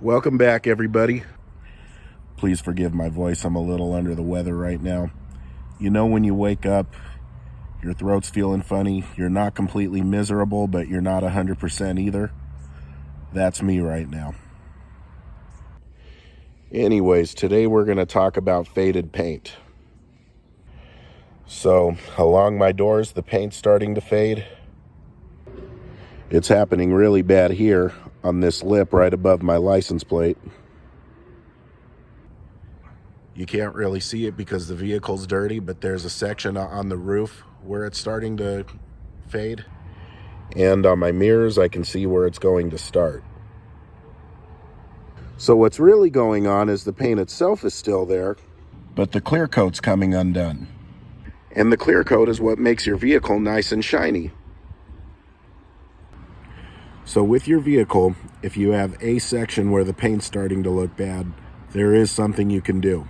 Welcome back, everybody. Please forgive my voice. I'm a little under the weather right now. You know, when you wake up, your throat's feeling funny. You're not completely miserable, but you're not 100% either. That's me right now. Anyways, today we're going to talk about faded paint. So, along my doors, the paint's starting to fade. It's happening really bad here on this lip right above my license plate. You can't really see it because the vehicle's dirty, but there's a section on the roof where it's starting to fade. And on my mirrors, I can see where it's going to start. So what's really going on is the paint itself is still there, but the clear coat's coming undone. And the clear coat is what makes your vehicle nice and shiny. So with your vehicle, if you have a section where the paint's starting to look bad, there is something you can do.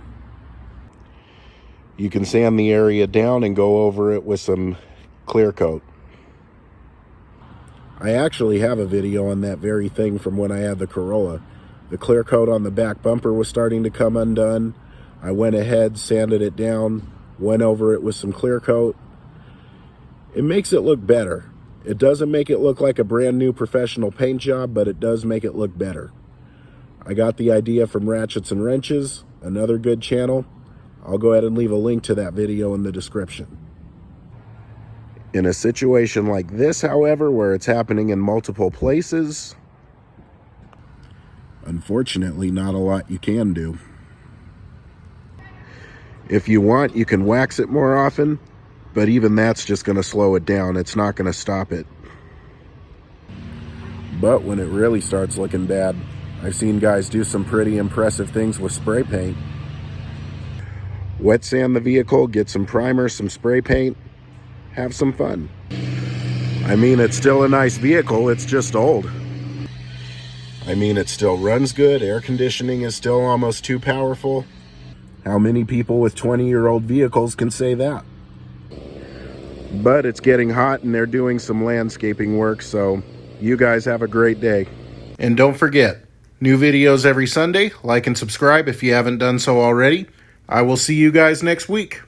You can sand the area down and go over it with some clear coat. I actually have a video on that very thing from when I had the Corolla. The clear coat on the back bumper was starting to come undone. I went ahead, sanded it down, went over it with some clear coat. It makes it look better. It doesn't make it look like a brand new professional paint job, but it does make it look better. I got the idea from Ratchets and Wrenches, another good channel. I'll go ahead and leave a link to that video in the description. In a situation like this, however, where it's happening in multiple places, unfortunately, not a lot you can do. If you want, you can wax it more often, but even that's just going to slow it down. It's not going to stop it. But when it really starts looking bad, I've seen guys do some pretty impressive things with spray paint. Wet sand the vehicle, get some primer, some spray paint, have some fun. I mean, it's still a nice vehicle, it's just old. I mean, it still runs good, air conditioning is still almost too powerful. How many people with 20-year-old vehicles can say that? But it's getting hot and they're doing some landscaping work, so you guys have a great day. And don't forget, new videos every Sunday. Like and subscribe if you haven't done so already. I will see you guys next week.